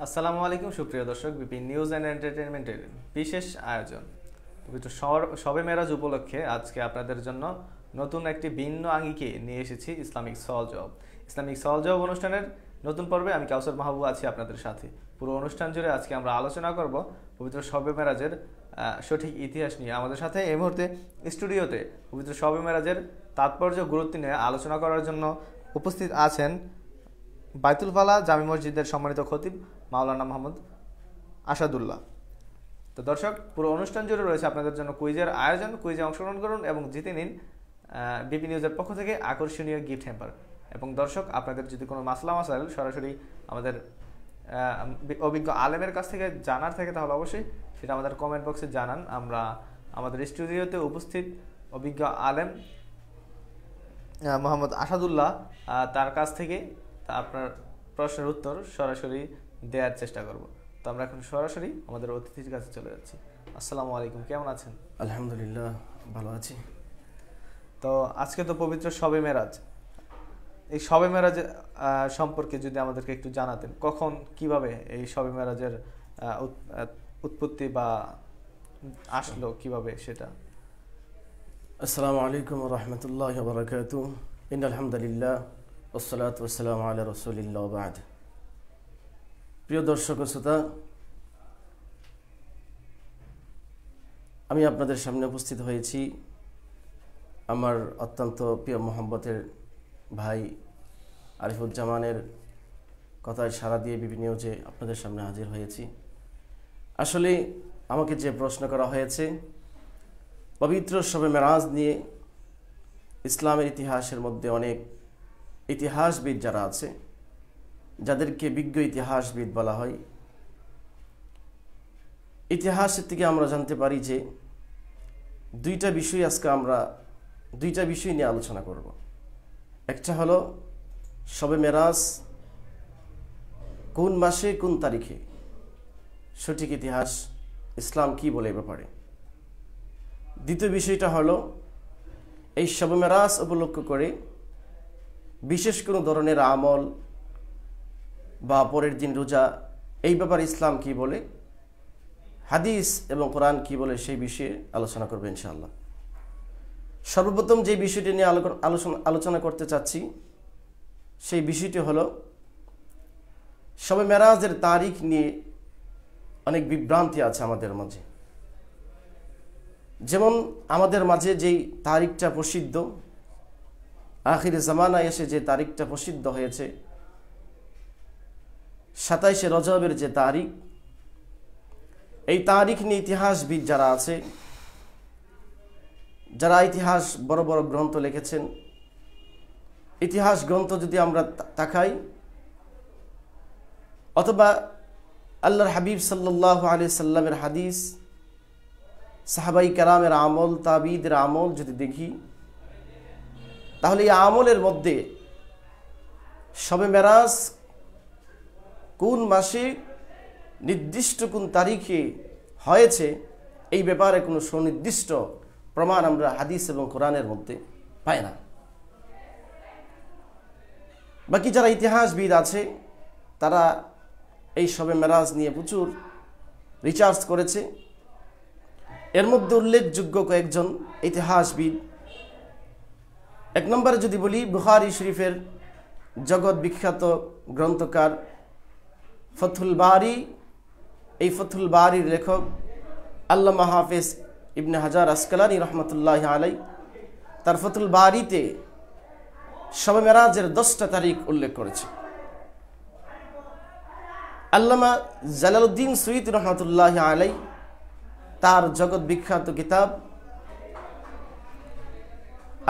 আসসালামু আলাইকুম সুপ্রিয় দর্শক, বিপিন নিউজ অ্যান্ড এন্টারটেইনমেন্টের বিশেষ আয়োজন পবিত্র শবে মেরাজ উপলক্ষে আজকে আপনাদের জন্য নতুন একটি ভিন্ন আঙ্গিকে নিয়ে এসেছি ইসলামিক সওয়াল জবাব অনুষ্ঠানের নতুন পর্বে আমি কাউসার মাহবুব আছি আপনাদের সাথে। পুরো অনুষ্ঠান জুড়ে আজকে আমরা আলোচনা করব পবিত্র শবে মেরাজের সঠিক ইতিহাস নিয়ে। আমাদের সাথে এই মুহূর্তে স্টুডিওতে পবিত্র শবে মেরাজের তাৎপর্য গুরুত্ব নিয়ে আলোচনা করার জন্য উপস্থিত আছেন বাইতুল ফালাহ জামি মসজিদের সম্মানিত খতিব মাওলানা মোহাম্মদ আসাদুল্লাহ। তো দর্শক, পুরো অনুষ্ঠান জুড়ে রয়েছে আপনাদের জন্য কুইজের আয়োজন। কুইজে অংশগ্রহণ করুন এবং জিতে নিন বিপি নিউজের পক্ষ থেকে আকর্ষণীয় গিফট হ্যাম্পার। এবং দর্শক, আপনাদের যদি কোনো মাসাইল সরাসরি আমাদের অভিজ্ঞ আলেমের কাছ থেকে জানার থাকে তাহলে অবশ্যই সেটা আমাদের কমেন্ট বক্সে জানান। আমরা আমাদের স্টুডিওতে উপস্থিত অভিজ্ঞ আলেম মোহাম্মদ আসাদুল্লাহ তার কাছ থেকে আপনার প্রশ্নের উত্তর সরাসরি দেওয়ার চেষ্টা করব। তো আমরা এখন সরাসরি আমাদের অতিথির কাছে চলে যাচ্ছি। আসসালামু আলাইকুম, কেমন আছেন? আলহামদুলিল্লাহ, ভালো আছি। তো আজকে তো পবিত্র শবে মেরাজ। এই শবে মেরাজ সম্পর্কে যদি আমাদেরকে একটু জানাতেন, কখন কিভাবে এই শবে মেরাজের উৎপত্তি বা আসলো কিভাবে সেটা। আসসালামু আলাইকুম ওয়া রাহমাতুল্লাহি ওয়া বারাকাতুহু। ইন্নাল হামদুলিল্লাহ ওয়াসসালাতু ওয়াসসালামু আলা রাসূলিল্লাহ ওয়া বা'দ। প্রিয় দর্শক ও শ্রোতা, আমি আপনাদের সামনে উপস্থিত হয়েছি আমার অত্যন্ত প্রিয় মোহাম্মতের ভাই আরিফুজ্জামানের কথায় সাড়া দিয়ে বিভিন্ন নিউজে আপনাদের সামনে হাজির হয়েছি। আসলে আমাকে যে প্রশ্ন করা হয়েছে পবিত্র শবে মেরাজ নিয়ে, ইসলামের ইতিহাসের মধ্যে অনেক ইতিহাসবিদ যারা আছে, যাদেরকে বিজ্ঞ ইতিহাসবিদ বলা হয়, ইতিহাসের থেকে আমরা জানতে পারি যে দুইটা বিষয় নিয়ে আলোচনা করব। একটা হলো শবে মেরাজ কোন মাসে কোন তারিখে, সঠিক ইতিহাস ইসলাম কি বলে এ ব্যাপারে। দ্বিতীয় বিষয়টা হলো এই শবে মেরাজ উপলক্ষ করে বিশেষ কোনো ধরনের আমল বা পরের দিন রোজা, এই ব্যাপারে ইসলাম কি বলে, হাদিস এবং কোরআন কি বলে, সেই বিষয়ে আলোচনা করবে ইনশাআল্লাহ। সর্বপ্রথম যে বিষয়টি নিয়ে আলোচনা করতে চাচ্ছি সেই বিষয়টি হলো শবে মেরাজের তারিখ নিয়ে অনেক বিভ্রান্তি আছে আমাদের মাঝে। যেমন আমাদের মাঝে যেই তারিখটা প্রসিদ্ধ, আখির জামানায় এসে যে তারিখটা প্রসিদ্ধ হয়েছে, 27শে রজবের যে তারিখ, এই তারিখ নিয়ে ইতিহাসবিদ যারা আছে, যারা ইতিহাস বড় বড় গ্রন্থ লিখেছেন, ইতিহাস গ্রন্থ যদি আমরা তাকাই অথবা আল্লাহর হাবিব সাল্লাল্লাহু আলাইহি সাল্লামের হাদিস, সাহাবাই কেরামের আমল, তাবিদের আমল যদি দেখি, তাহলে এই আমলের মধ্যে শবে মেরাজ কোন মাসে নির্দিষ্ট কোন তারিখে হয়েছে এই ব্যাপারে কোনো সুনির্দিষ্ট প্রমাণ আমরা হাদিস এবং কোরআনের মধ্যে পাই না। বাকি যারা ইতিহাসবিদ আছে তারা এই শবে মেরাজ নিয়ে প্রচুর রিসার্চ করেছে। এর মধ্যে উল্লেখযোগ্য কয়েকজন ইতিহাসবিদ, এক নম্বরে যদি বলি বুখারী শরীফের জগৎ বিখ্যাত গ্রন্থকার ফথুল বারী, এই ফথুল বারীর লেখক আল্লামা হাফেজ ইবনে হাজার আসকালানী রহমতুল্লাহ আলাই তার ফথুল বারীতে শবে মেরাজের 10টা তারিখ উল্লেখ করেছে। আল্লামা জালালউদ্দিন সুয়ুতী রহমতুল্লাহ আলাই তার জগৎ বিখ্যাত কিতাব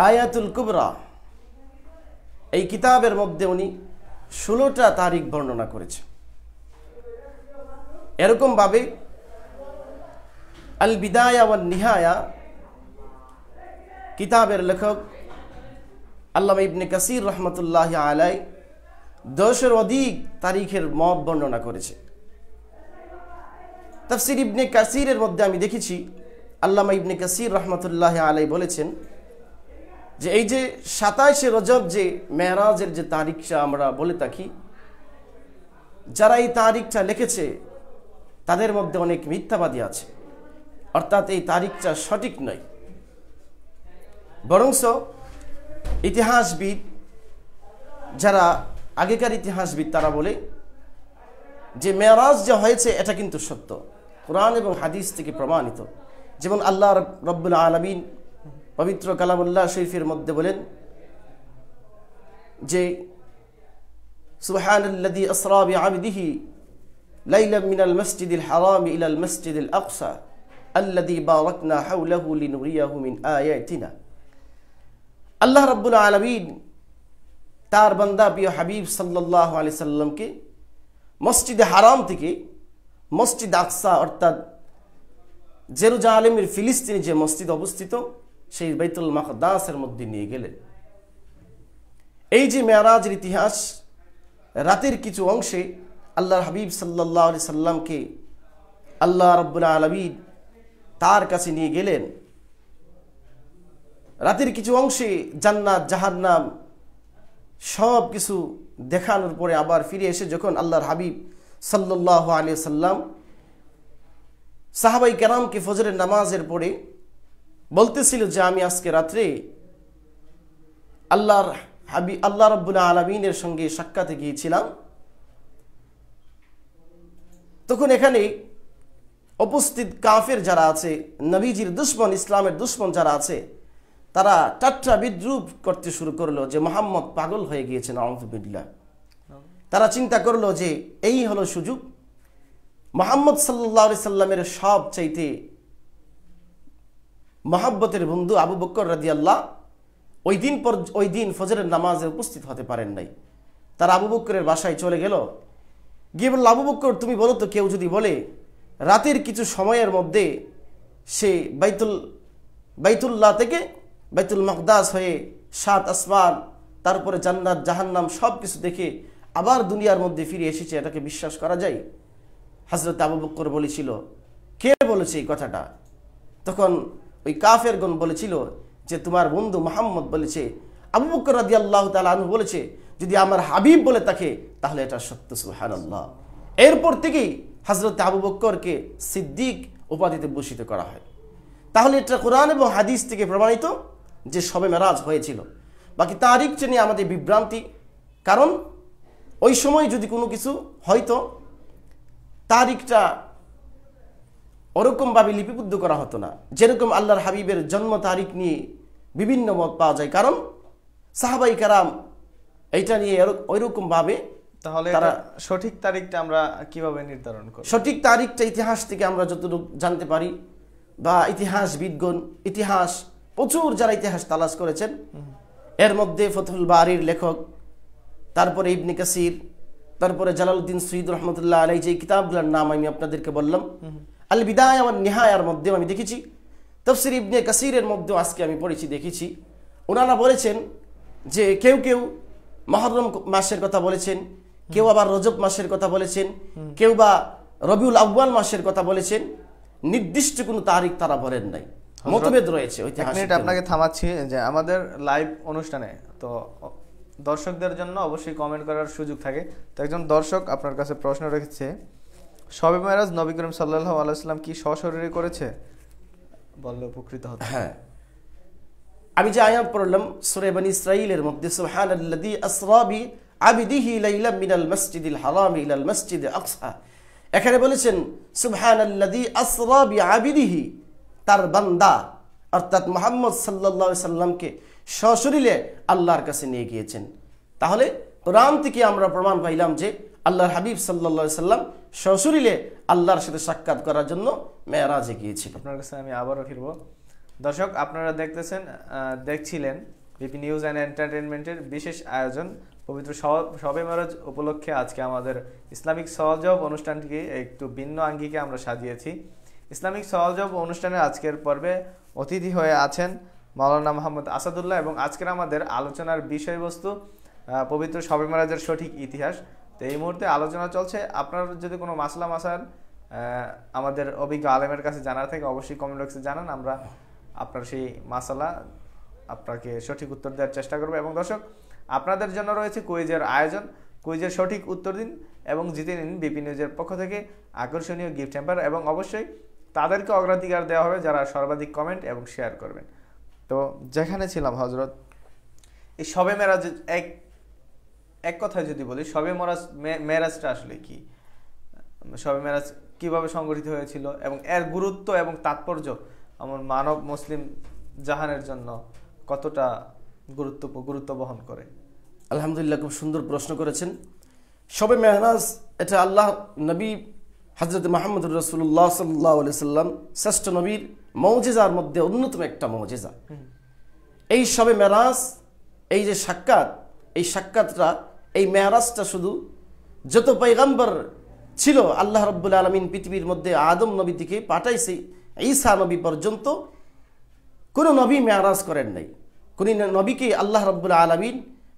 আয়াতুল কুবরা, এই কিতাবের মধ্যে উনি 16টা তারিখ বর্ণনা করেছে। এরকম ভাবে আল বিদায়া ওয়ান নিহায়া কিতাবের লেখক আল্লামা ইবনে কাসির রহমতুল্লাহ আলাই 10-এর অধিক তারিখের মত বর্ণনা করেছে। তাফসির ইবনে কাসিরের মধ্যে আমি দেখেছি আল্লামা ইবনে কাসির রহমতুল্লাহ আলাই বলেছেন যে এই যে 27শে রজব যে মেরাজের যে তারিখটা আমরা বলে থাকি, যারা এই তারিখটা লিখেছে তাদের মধ্যে অনেক মিথ্যাবাদী আছে, অর্থাৎ এই তারিখটা সঠিক নয়। বরংস ইতিহাসবিদ, যারা আগেকার ইতিহাসবিদ, তারা বলে যে মেরাজ যে হয়েছে এটা কিন্তু সত্য, কোরআন এবং হাদিস থেকে প্রমাণিত। যেমন আল্লাহ রব্বুল আলামিন পবিত্র কালামুল্লাহ শরীফের মধ্যে বলেন যে সুবহানাল্লাযী আসরা বিআবদিহি লাইলাম মিনাল মাসজিদিল হারাম ইলাল মাসজিদিল আকসা আল্লাযী বারাকনা হাওলাহু লিনুরিয়াহু মিন আয়াতিনা। আল্লাহ রাব্বুল আলামিন তার বান্দা প্রিয় হাবিব সাল্লাল্লাহু আলাইহি সাল্লামকে মসজিদে হারাম থেকে মসজিদ আকসা অর্থাৎ জেরুজালেমের ফিলিস্তিনে যে মসজিদ অবস্থিত সেই বাইতুল মাকদাসের মধ্যে নিয়ে গেলেন। এই যে মেরাজের ইতিহাস, রাতের কিছু অংশে আল্লাহর হাবিব সাল্লাল্লাহু আলাইহি সাল্লামকে আল্লাহ রাব্বুল আলামিন তার কাছে নিয়ে গেলেন। রাতের কিছু অংশে জান্নাত জাহান্নাম সব কিছু দেখানোর পরে আবার ফিরে এসে যখন আল্লাহর হাবিব সাল্লাল্লাহু আলাইহি সাল্লাম সাহাবাই কেরামকে ফজরের নামাজের পরে বলতেছিল যে আমি আজকে রাত্রে আল্লাহ রাব্বুল আলামিনের সঙ্গে সাক্ষাতে গিয়েছিলাম, তখন এখানে উপস্থিত কাফের যারা আছে, নবীজির দুশমন, ইসলামের দুশমন যারা আছে, তারা ঠাট্টা বিদ্রুপ করতে শুরু করলো যে মুহাম্মদ পাগল হয়ে গিয়েছেন, আউযু বিল্লাহ। তারা চিন্তা করলো যে এই হলো সুযোগ, মুহাম্মদ সাল্লাল্লাহু আলাইহি সাল্লামের সব চাইতে মহব্বতের বন্ধু আবু বকর রাদিয়াল্লাহু ওই দিন ফজরের নামাজে উপস্থিত হতে পারেন নাই। তারা আবু বকরের বাসায় চলে গেল, গিয়ে বলল, আবু বকর তুমি বলো তো, কেউ যদি বলে রাতের কিছু সময়ের মধ্যে সে বাইতুল্লাহ থেকে বাইতুল মাকদাস হয়ে 7 আসমান, তারপরে জান্নাত জাহান্নাম সব কিছু দেখে আবার দুনিয়ার মধ্যে ফিরে এসেছে, এটাকে বিশ্বাস করা যায়? হযরত আবু বকর বলেছিল, কে বলেছে এই কথাটা? তখন ওই কাফেরগণ বলেছিল যে তোমার বন্ধু মুহাম্মদ বলেছে। আবু বকর রাদিয়াল্লাহু তাআলা আনহু বলেছে, যদি আমার হাবিব বলে থাকে তাহলে এটা সত্য, সুবহানাল্লাহ। এরপর থেকেই হযরত আবু বকরকে সিদ্দিক উপাধিতে ভূষিত করা হয়। তাহলে এটা কোরআন এবং হাদিস থেকে প্রমাণিত যে শবে মেরাজ হয়েছিল। বাকি তারিখটা নিয়ে আমাদের বিভ্রান্তি, কারণ ওই সময় যদি কোনো কিছু হয়তো তারিখটা ওরকমভাবে লিপিবদ্ধ করা হতো না, যেরকম আল্লাহর হাবিবের জন্ম তারিখ নিয়ে বিভিন্ন মত পাওয়া যায়, কারণ সাহাবাই কেরাম এইটা নিয়ে ওইরকমভাবে। তাহলে সঠিক তারিখটা আমরা কিভাবে নির্ধারণ করব? সঠিক তারিখটা ইতিহাস থেকে আমরা যতটুকু জানতে পারি, বা ইতিহাসবিদগণ, ইতিহাস প্রচুর যারা ইতিহাস তালাশ করেছেন, এর মধ্যে ফতহুল বারির লেখক, তারপরে ইবনে কাসির, তারপরে জালালউদ্দিন সুয়ুদ রহমতুল্লাহ আলাইহি, যে কিতাবগুলোর নাম আমি আপনাদেরকে বললাম, আল বিদায়া ওয়ান নিহায়ার মধ্যেও আমি দেখেছি, তাফসীর ইবনে কাসিরের মধ্যেও আজকে আমি পড়েছি, দেখেছি। ওনারা বলেছেন যে কেউ কেউ মুহররম মাসের কথা বলেছেন, কেউ আবার রজব মাসের কথা বলেছেন, কেউ বা রবিউল আউয়াল মাসের কথা বলেছেন, নির্দিষ্ট কোনো তারিখ তারা বলেন নাই, মতভেদ রয়েছে। এক মিনিট আপনাকে থামাচ্ছি, যে আমাদের লাইভ অনুষ্ঠানে তো দর্শকদের জন্য অবশ্যই কমেন্ট করার সুযোগ থাকে। তো একজন দর্শক আপনার কাছে প্রশ্ন রেখেছে, শবে মেরাজ নবী করিম সাল্লাল্লাহু আলাইহি ওয়াসাল্লাম কি সশরীরে করেছে? বললে উপকৃত হতো। হ্যাঁ, আমি যে আয়াত পড়লাম সূরা বনী ইসরাঈলের মধ্যে, সুবহানাল্লাযী আসরা বিআবদিহি লাইলাম মিনাল মাসজিদিল হারাম ইলাল মাসজিদিল আকসা, এখানে বলেছেন সুবহানাল্লাযী আসরা বিআবদিহি, তার বান্দা অর্থাৎ মুহাম্মদ সাল্লাল্লাহু আলাইহি সাল্লামকে সশরীরে আল্লাহর কাছে নিয়ে গিয়েছেন। তাহলে কোরআন থেকে আমরা প্রমাণ পাইলাম যে আল্লাহর হাবিব সাল্লাল্লাহু আলাইহি সাল্লাম সশরীরে আল্লাহর সাথে সাক্ষাৎ করার জন্য মেরাজে গিয়েছিলেন। আপনার কাছে আমি আবারও ফিরব। দর্শক আপনারা দেখছিলেন বিপি নিউজ অ্যান্ড এন্টারটেইনমেন্টের বিশেষ আয়োজন পবিত্র শবে মেরাজ উপলক্ষে আজকে আমাদের ইসলামিক সওয়াল-জবাব অনুষ্ঠানটিকে একটু ভিন্ন আঙ্গিকে আমরা সাজিয়েছি। ইসলামিক সওয়াল-জবাব অনুষ্ঠানের আজকের পর্বে অতিথি হয়ে আছেন মাওলানা মোহাম্মদ আসাদুল্লাহ, এবং আজকের আমাদের আলোচনার বিষয়বস্তু পবিত্র শবে মেরাজের সঠিক ইতিহাস। তো এই মুহূর্তে আলোচনা চলছে। আপনার যদি কোনো মাসলা মাসাল আমাদের অভিজ্ঞ আলেমের কাছে জানার থাকে অবশ্যই কমেন্ট বক্সে জানান, আমরা আপনার সেই মাসালা আপনাকে সঠিক উত্তর দেওয়ার চেষ্টা করব। এবং দর্শক আপনাদের জন্য রয়েছে কুইজের আয়োজন, কুইজের সঠিক উত্তর দিন এবং জিতে নিন বিপি নিউজের পক্ষ থেকে আকর্ষণীয় গিফট হ্যাম্পার, এবং অবশ্যই তাদেরকে অগ্রাধিকার দেওয়া হবে যারা সর্বাধিক কমেন্ট এবং শেয়ার করবেন। তো যেখানে ছিলাম হজরত, এই শবে মেরাজ এক কথায় যদি বলি, শবে মেরাজটা আসলে কি, শবে মেরাজ কিভাবে সংগঠিত হয়েছিল এবং এর গুরুত্ব এবং তাৎপর্য আমার মানব মুসলিম জাহানের জন্য কতটা গুরুত্ব বহন করে? আলহামদুলিল্লাহ, খুব সুন্দর প্রশ্ন করেছেন। শবে মেহরাজ এটা আল্লাহ নবী হযরত মুহাম্মদুর রাসূলুল্লাহ সাল্লাল্লাহু আলাইহি সাল্লাম শ্রেষ্ঠ নবীর মুজিজার মধ্যে অন্যতম একটা মুজিজা। এই শবে মেরাজ, এই যে সাক্ষাৎ, এই সাক্ষাৎটা, এই মেরাজটা শুধু যত পয়গম্বর ছিল আল্লাহ রাব্বুল আলামিন পৃথিবীর মধ্যে আদম নবী থেকে পাঠাইছে ঈসা নবী পর্যন্ত কোন নবী মেরাজ করেন নাই, কোন নবীকে আল্লাহ রাব্বুল আলামিন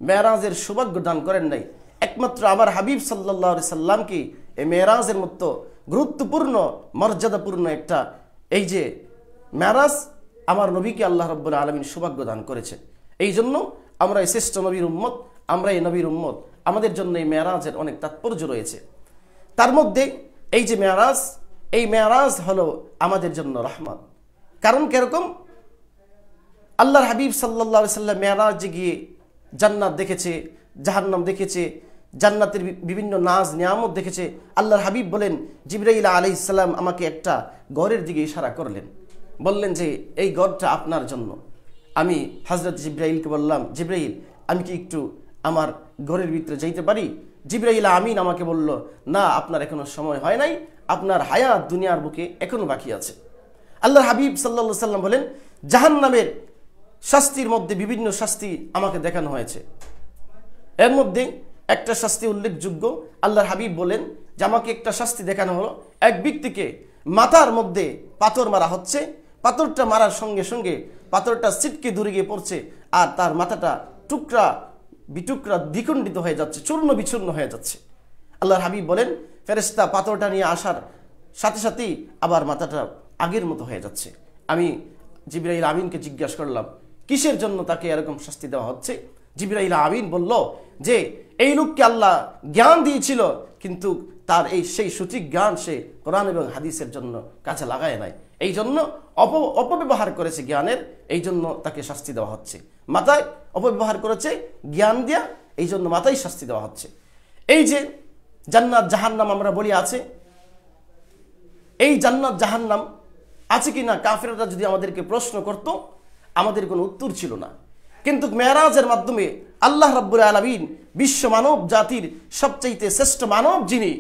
মেরাজের সৌভাগ্য দান করেন নাই। একমাত্র আমার হাবিব সাল্লাল্লাহু আলাইহি সাল্লামকে এই মেরাজের মতো গুরুত্বপূর্ণ মর্যাদাপূর্ণ একটা এই যে মেরাজ, আমার নবীকে আল্লাহ রাব্বুল আলামিন সৌভাগ্য দান করেছে। এই জন্য আমরা এই শ্রেষ্ঠ নবীর উম্মত, আমরা এই নবীর উম্মত, আমাদের জন্য এই মেরাজের অনেক তাৎপর্য রয়েছে। তার মধ্যে এই যে মেরাজ, এই মেরাজ হলো আমাদের জন্য রহমত। কারণ কিরকম? আল্লাহর হাবিব সাল্লাল্লাহু আলাইহি সাল্লাম মেরাজে গিয়ে জান্নাত দেখেছে, জাহান্নাম দেখেছে, জান্নাতের বিভিন্ন নাজ নিয়ামত দেখেছে। আল্লাহর হাবিব বলেন, জিবরাইল আলাইহিস সালাম আমাকে একটা ঘরের দিকে ইশারা করলেন, বললেন যে এই ঘরটা আপনার জন্য। আমি হযরত জিবরাইলকে বললাম, জিবরাইল আমি কি একটু আমার ঘরের ভিতরে যাইতে পারি? জিবরাইল আমিন আমাকে বলল, না, আপনার এখনো সময় হয় নাই, আপনার হায়াত দুনিয়ার বুকে এখনো বাকি আছে। আল্লাহর হাবিব সাল্লাল্লাহু আলাইহি সাল্লাম বলেন, জাহান্নামের শাস্তির মধ্যে বিভিন্ন শাস্তি আমাকে দেখানো হয়েছে। এর মধ্যে একটা শাস্তি উল্লেখযোগ্য, আল্লাহর হাবিব বলেন যে আমাকে একটা শাস্তি দেখানো হলো, এক ব্যক্তিকে মাথার মধ্যে পাথর মারা হচ্ছে, পাথরটা মারার সঙ্গে সঙ্গে পাথরটা ছিটকে দূরে গিয়ে পড়ছে, আর তার মাথাটা টুকরা বিটুকরা দ্বিখণ্ডিত হয়ে যাচ্ছে, চূর্ণ বিচূর্ণ হয়ে যাচ্ছে। আল্লাহর হাবিব বলেন, ফেরেশতা পাথরটা নিয়ে আসার সাথে সাথেই আবার মাথাটা আগের মতো হয়ে যাচ্ছে। আমি জিবরাইল আমিনকে জিজ্ঞাসা করলাম, কিসের জন্য তাকে এরকম শাস্তি দেওয়া হচ্ছে? জিবরাইল আমিন বলল যে এই লোককে আল্লাহ জ্ঞান দিয়েছিল, কিন্তু তার সেই সঠিক জ্ঞান সে কোরআন এবং হাদিসের জন্য কাজে লাগায় নাই, এই জন্য অপব্যবহার করেছে জ্ঞানের, এই জন্য তাকে শাস্তি দেওয়া হচ্ছে। মাথায় অপব্যবহার করেছে জ্ঞান দিয়া, এই জন্য মাথায় শাস্তি দেওয়া হচ্ছে। এই যে জান্নাত জাহান্নাম আমরা বলি আছে, এই জান্নাত জাহান্নাম আছে কিনা কাফেররা যদি আমাদেরকে প্রশ্ন করত, আমাদের কোনো উত্তর ছিল না। কিন্তু মেরাজের মাধ্যমে আল্লাহ রাব্বুল আলামিন বিশ্ব মানব জাতির সবচাইতে শ্রেষ্ঠ মানব যিনি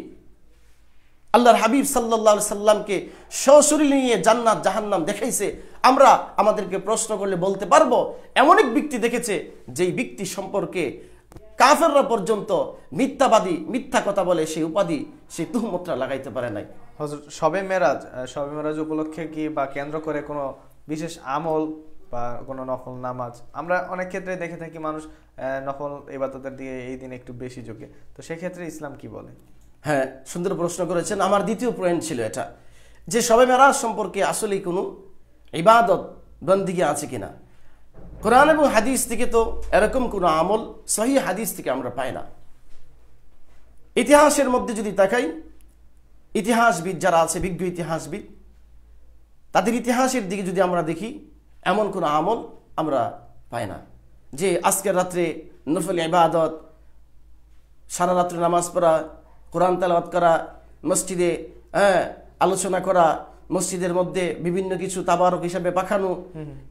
আল্লাহর হাবিব সাল্লাল্লাহু আলাইহি সাল্লামকে সশরীরে নিয়ে জান্নাত জাহান্নাম দেখাইছে। আমরা আমাদেরকে প্রশ্ন করলে বলতে পারবো এমন এক ব্যক্তি দেখেছে যেই ব্যক্তি সম্পর্কে কাফেররা পর্যন্ত মিথ্যাবাদী, মিথ্যা কথা বলে সেই উপাধি, সেই তুহমতটা লাগাইতে পারে নাই। হযরত শবে মেরাজ উপলক্ষে কি বা কেন্দ্র করে কোনো বিশেষ আমল বা কোনো নফল নামাজ, আমরা অনেক ক্ষেত্রে দেখে থাকি মানুষ নফল ইবাদতের দিকে এই দিন একটু বেশি ঝুঁকে, তো সেক্ষেত্রে ইসলাম কি বলে? হ্যাঁ, সুন্দর প্রশ্ন করেছেন। আমার দ্বিতীয় পয়েন্ট ছিল এটা, যে শবে মেরাজ সম্পর্কে আসলেই কোনো ইবাদত বন্দিগি আছে কিনা। কোরআন এবং হাদিস থেকে তো এরকম কোনো আমল সহিহ হাদিস থেকে আমরা পাই না। ইতিহাসের মধ্যে যদি তাকাই, ইতিহাসবিদ যারা আছে, বিজ্ঞ ইতিহাসবিদ, তাদের ইতিহাসের দিকে যদি আমরা দেখি, এমন কোনো আমল আমরা পাই না যে আজকের রাত্রে নফল ইবাদত, সারা রাত্রে নামাজ পড়া, কোরআন তেলাওয়াত করা, মসজিদে আলোচনা করা, মসজিদের মধ্যে বিভিন্ন কিছু তাবারক হিসাবে পাঠানো,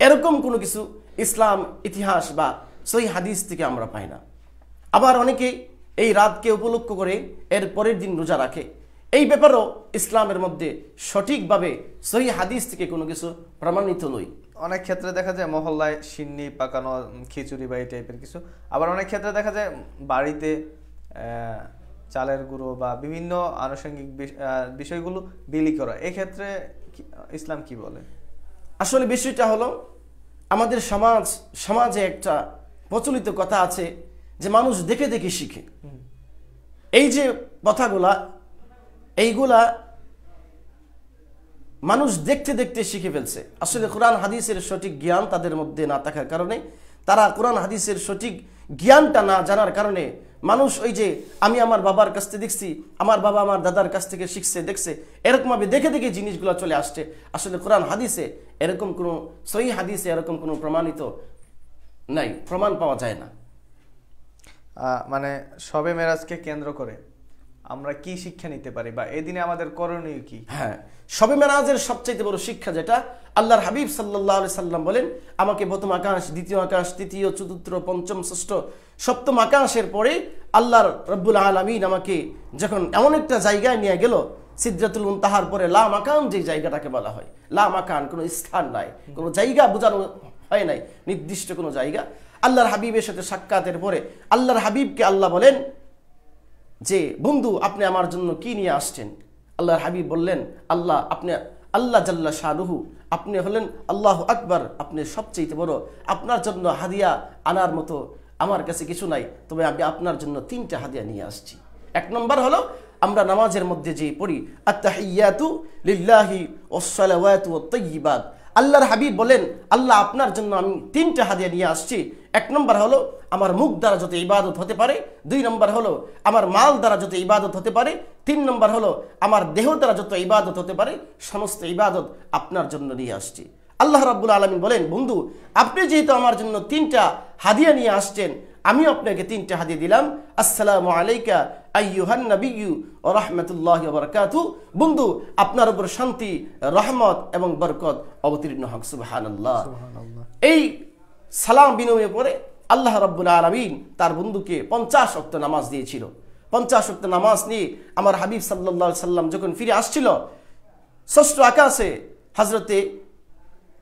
এরকম কোনো কিছু ইসলাম ইতিহাস বা সহিহ হাদিস থেকে আমরা পাই না। আবার অনেকে এই রাতকে উপলক্ষ করে এর পরের দিন রোজা রাখে, এই ব্যাপারেও ইসলামের মধ্যে সঠিকভাবে সহিহ হাদিস থেকে কোনো কিছু প্রমাণিত নয়। অনেক ক্ষেত্রে দেখা যায় মহল্লায় সিন্নি পাকানো, খিচুড়ি বা এই টাইপের কিছু, আবার অনেক ক্ষেত্রে দেখা যায় বাড়িতে চালের গুঁড়ো বা বিভিন্ন আনুষঙ্গিক বিষয়গুলো বিলি করা, এক্ষেত্রে ইসলাম কি বলে? আসলে বিষয়টা হলো, আমাদের সমাজে একটা প্রচলিত কথা আছে যে মানুষ দেখে দেখে শিখে। এই যে কথাগুলা, এইগুলা মানুষ দেখতে দেখতে শিখে ফেলছে। আসলে কোরআন হাদিসের সঠিক জ্ঞান তাদের মধ্যে না থাকার কারণে, তারা কোরআন হাদিসের সঠিক জ্ঞানটা না জানার কারণে মানুষ ওই যে আমি আমার বাবার কাছ থেকে দেখছি, আমার বাবা আমার দাদার কাছ থেকে শিখছে দেখছে, এরকমভাবে দেখে দেখে জিনিসগুলো চলে আসছে। আসলে কোরআন হাদিসে এরকম কোনো সহিহ হাদিসে এরকম কোনো প্রমাণিত নাই, প্রমাণ পাওয়া যায় না। মানে শবে মেরাজকে কেন্দ্র করে আমরা কি শিক্ষা নিতে পারি বা এই দিনে আমাদের করণীয় কি? হ্যাঁ, শবে মেরাজের সবচাইতে বড় শিক্ষা যেটা, আল্লাহর হাবিব সাল্লাল্লাহু আলাইহি সাল্লাম বলেন, আমাকে প্রথম আকাশ, দ্বিতীয় আকাশ, তৃতীয়, চতুর্থ, পঞ্চম, ষষ্ঠ, সপ্তম আকাশের পরে আল্লাহর রব্বুল আলামিন আমাকে যখন এমন একটা জায়গায় নিয়ে গেল, সিদরাতুল মুনতাহার পরে লা মাকান যে জায়গাটাকে বলা হয়, লা মাকান কোনো স্থান নাই, কোনো জায়গা বোঝানো হয় নাই, নির্দিষ্ট কোনো জায়গা। আল্লাহর হাবিবের সাথে সাক্ষাতের পরে আল্লাহর হাবিবকে আল্লাহ বলেন যে বন্ধু আপনি আমার জন্য কি নিয়ে আসছেন? আল্লাহর হাবিব বললেন, আল্লাহ আপনি আল্লাহ জাল্লা শানুহু, আপনি হলেন আল্লাহ আকবার, আপনি সবচেয়ে বড়, আপনার জন্য হাদিয়া আনার মতো আমার কাছে কিছু নাই, তবে আমি আপনার জন্য 3টা হাদিয়া নিয়ে আসছি। 1 নম্বর হলো আমরা নামাজের মধ্যে যে পড়ি আত-তাহিয়াতু লিল্লাহি ওয়াস-সালাওয়াতু ওয়াত-তাইয়্যিবাত। আল্লাহর হাবিব বলেন, আল্লাহ আপনার জন্য আমি 3টা হাদিয়া নিয়ে আসছি। 1 নম্বর হলো আমার মুখ দ্বারা যত ইবাদত হতে পারে, 2 নম্বর হলো আমার মাল দ্বারা যত ইবাদত হতে পারে, 3 নম্বর হলো আমার দেহ দ্বারা যত ইবাদত হতে পারে, সমস্ত ইবাদত আপনার জন্য নিয়ে আসছি। আল্লাহ রাব্বুল আলামিন বলেন, বন্ধু আপনি যেহেতু আমার জন্য 3টা হাদিয়া নিয়ে আসছেন, আমি আপনাকে 3টা হাদিয়া দিলাম। আসসালামু আলাইকা আইয়ুহান নাবিয়্যু ওয়া রাহমাতুল্লাহি ওয়া বারাকাতুহু, বন্ধু আপনার উপর শান্তি, রহমত এবং বরকত অবতীর্ণ হোক। সুবহানাল্লাহ। এই সালাম বিনিময়ে পরে আল্লাহ রাব্বুল আলামিন তার বন্ধুকে 50 ওয়াক্ত নামাজ দিয়েছিল। 50 ওয়াক্ত নামাজ নিয়ে আমার হাবিব সাল্লাল্লাহু আলাইহি সাল্লাম যখন ফিরে আসছিল, ষষ্ঠ আকাশে হযরতে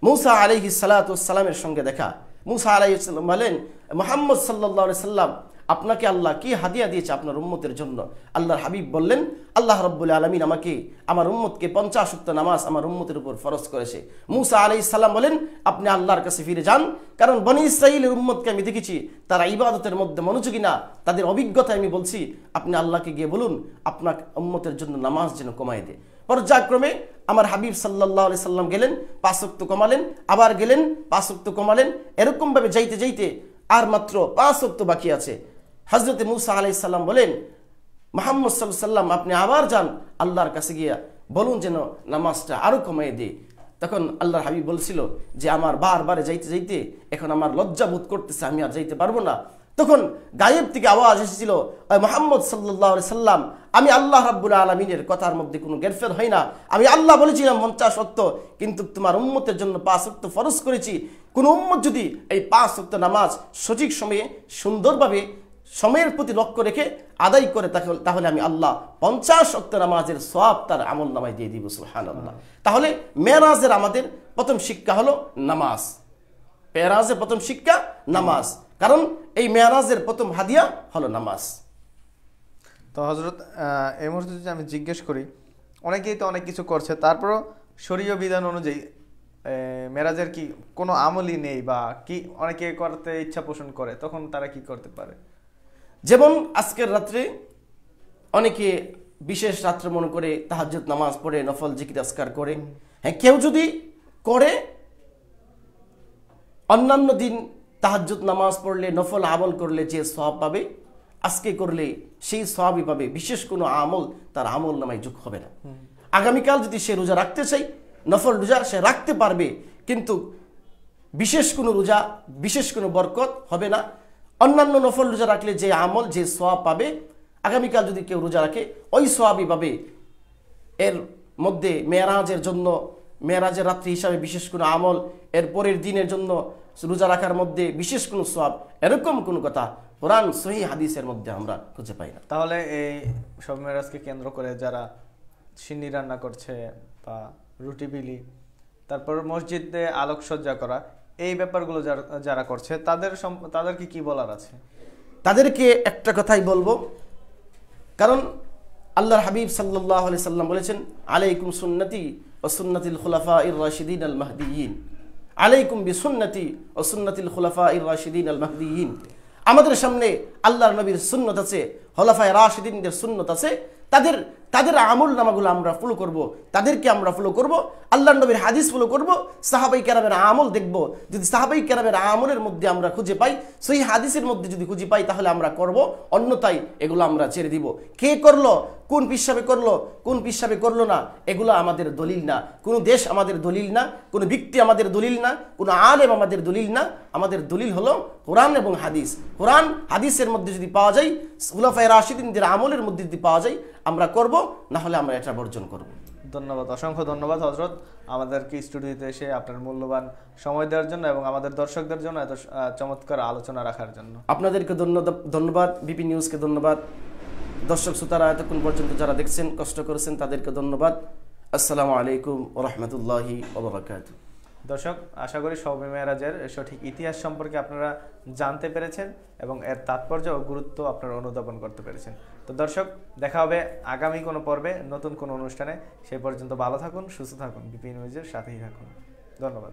মূসা আলাইহিস সালাতু ওয়াস সালামের সঙ্গে দেখা। মূসা আলাইহিস সালাম বলেন, মুহাম্মদ সাল্লাল্লাহু আলাইহি সাল্লাম আপনাকে আল্লাহ কি হাদিয়া দিয়েছে আপনার উম্মতের জন্য? আল্লাহর হাবিব বললেন, আল্লাহ রাব্বুল আলামিন আমাকে আমার উম্মতকে 50 ওয়াক্ত নামাজ আমার উম্মতের উপর ফরজ করেছে। মূসা আলাইহিস সালাম বলেন, আপনি আল্লাহর কাছে ফিরে যান, কারণ বনী ইসরাঈলের উম্মতকে আমি দেখেছি তারা ইবাদতের মধ্যে মনোযোগী না, তাদের অভিজ্ঞতা আমি বলছি, আপনি আল্লাহকে গিয়ে বলুন আপনার উম্মতের জন্য নামাজ যেন কমায় দেয়। পর্যায়ক্রমে আমার হাবিব সাল্লাল্লাহু আলাইহি সাল্লাম গেলেন, 5 ওয়াক্ত কমালেন, আবার গেলেন, 5 ওয়াক্ত কমালেন, এরকম ভাবে যাইতে যাইতে আর মাত্র 5 ওয়াক্ত বাকি আছে। হযরতে মূসা আলাইহিস সালাম বলেন, মুহাম্মদ সাল্লাল্লাহু আলাইহি সাল্লাম আপনি আবার যান, আল্লাহর কাছে গিয়া বলুন যেন নামাজটা আরো কমিয়ে দেয়। তখন আল্লাহর হাবিব বলছিল যে আমার বারবারে যাইতে যাইতে এখন আমার লজ্জা বোধ করতেছে, আমি আর যাইতে পারবো না। তখন গায়েব থেকে আওয়াজ এসেছিল, মুহাম্মদ সাল্লাল্লাহু আলাইহি সাল্লাম আমি আল্লাহ রাব্বুল আলামিনের কথার মধ্যে কোনো গ্যারফের হয় না, আমি আল্লাহ বলেছিলাম 50 ওয়াক্ত, কিন্তু তোমার উম্মতের জন্য 5 ওয়াক্ত ফরজ করেছি। কোন উম্মত যদি এই 5 ওয়াক্ত নামাজ সঠিক সময়ে সুন্দরভাবে সময়ের প্রতি লক্ষ্য রেখে আদায় করে তাহলে আমি আল্লাহ 50 ওয়াক্ত নামাজের সওয়াব তার আমল নামায় দিয়ে দিব। সুবহানাল্লাহ। তাহলে মেরাজের আমাদের প্রথম শিক্ষা হলো নামাজ। মেরাজের প্রথম শিক্ষা নামাজ, কারণ এই মেরাজের প্রথম হাদিয়া হলো নামাজ। তো হযরত এই মুহূর্তে যদি আমি জিজ্ঞেস করি, অনেকেই তো অনেক কিছু করছে, তারপরও শরীয় বিধান অনুযায়ী মেরাজের কি কোনো আমলই নেই বা কি অনেকে করতে ইচ্ছা পোষণ করে, তখন তারা কি করতে পারে? যেমন আজকের রাত্রে অনেকে বিশেষ রাত্রে মনে করে তাহাজ্জুদ নামাজ পড়ে নফল জিকির আজকার করে। হ্যাঁ, কেউ যদি করে অন্যান্য দিন তাহাজ্জুদ নামাজ পড়লে নফল আমল করলে যে সওয়াব পাবে, আজকে করলে সেই সওয়াবই পাবে, বিশেষ কোনো আমল তার আমল নামায় যোগ হবে না। আগামীকাল যদি সে রোজা রাখতে চাই, নফল রোজা সে রাখতে পারবে, কিন্তু বিশেষ কোনো রোজা বিশেষ কোনো বরকত হবে না। অন্যান্য নফল রোজা রাখলে যে আমল যে সওয়াব পাবে, আগামীকাল যদি কেউ রোজা রাখে ওই সওয়াবই পাবে। এর মধ্যে মেরাজের জন্য, মেরাজের রাত্রি হিসাবে বিশেষ কোনো আমল, এর পরের দিনের জন্য রোজা রাখার মধ্যে বিশেষ কোনো সওয়াব, এরকম কোনো কথা কোরআন সহিহ হাদিসের মধ্যে আমরা খুঁজে পাই না। তাহলে এই সব মেরাজকে কেন্দ্র করে যারা সিন্নি রান্না করছে বা রুটি বিলি, তারপর মসজিদে আলোকসজ্জা করা, এই ব্যাপারগুলো যারা করছে তাদেরকে কি বলার আছে? তাদেরকে একটা কথাই বলবো, কারণ আল্লাহর হাবিব সাল্লাল্লাহু আলাইহি সাল্লাম বলেছেন, আলাইকুম সুন্নতি ওয়া সুন্নাতিল খুলাফাইর রাশিদিন আল মাহদিয়িন, আলাইকুম বিসুন্নতি ওয়া সুন্নাতিল খুলাফাইর রাশিদিন আল মাহদিয়িন। আমাদের সামনে আল্লাহর নবীর সুন্নত আছে, খুলাফায়ে রাশিদিনদের সুন্নত আছে, তাদের তাদের আমল নামাগুলো আমরা ফলো করব, তাদেরকে আমরা ফলো করব, আল্লাহর নবীর হাদিস ফলো করব, সাহাবাই কেরামের আমল দেখব। যদি সাহাবাই কেরামের আমলের মধ্যে আমরা খুঁজে পাই, সেই হাদিসের মধ্যে যদি খুঁজে পাই, তাহলে আমরা করব, অন্যথায় এগুলো আমরা ছেড়ে দিব। কে করলো, কোন পিসাবে করলো, কোন পিসাবে করলো না, এগুলো আমাদের দলিল না। কোনো দেশ আমাদের দলিল না, কোনো ব্যক্তি আমাদের দলিল না, কোনো আলেম আমাদের দলিল না। আমাদের দলিল হলো কোরআন এবং হাদিস। কোরআন হাদিসের মধ্যে যদি পাওয়া যায়, খুলাফায়ে রাশিদিনদের আমলের মধ্যে যদি পাওয়া যায়, আমরা করব, না হলে আমরা এটা বর্জন করব। ধন্যবাদ, অসংখ্য ধন্যবাদ হযরত, আমাদেরকে স্টুডিওতে এসে আপনার মূল্যবান সময় দেওয়ার জন্য এবং আমাদের দর্শকদের জন্য এত চমৎকার আলোচনা রাখার জন্য। আপনাদেরকে ধন্যবাদ, বিপি নিউজকে ধন্যবাদ, দর্শক শ্রোতারা এতক্ষণ পর্যন্ত যারা দেখছেন, কষ্ট করেছেন, তাদেরকে ধন্যবাদ। আসসালামু আলাইকুম ওয়া রাহমাতুল্লাহি ওয়া বারাকাতুহু। দর্শক, আশা করি শবে মেরাজের সঠিক ইতিহাস সম্পর্কে আপনারা জানতে পেরেছেন এবং এর তাৎপর্য ও গুরুত্ব আপনারা অনুধাবন করতে পেরেছেন। তো দর্শক, দেখা হবে আগামী কোনো পর্বে নতুন কোনো অনুষ্ঠানে। সেই পর্যন্ত ভালো থাকুন, সুস্থ থাকুন, বিপি নিউজের সাথেই থাকুন। ধন্যবাদ।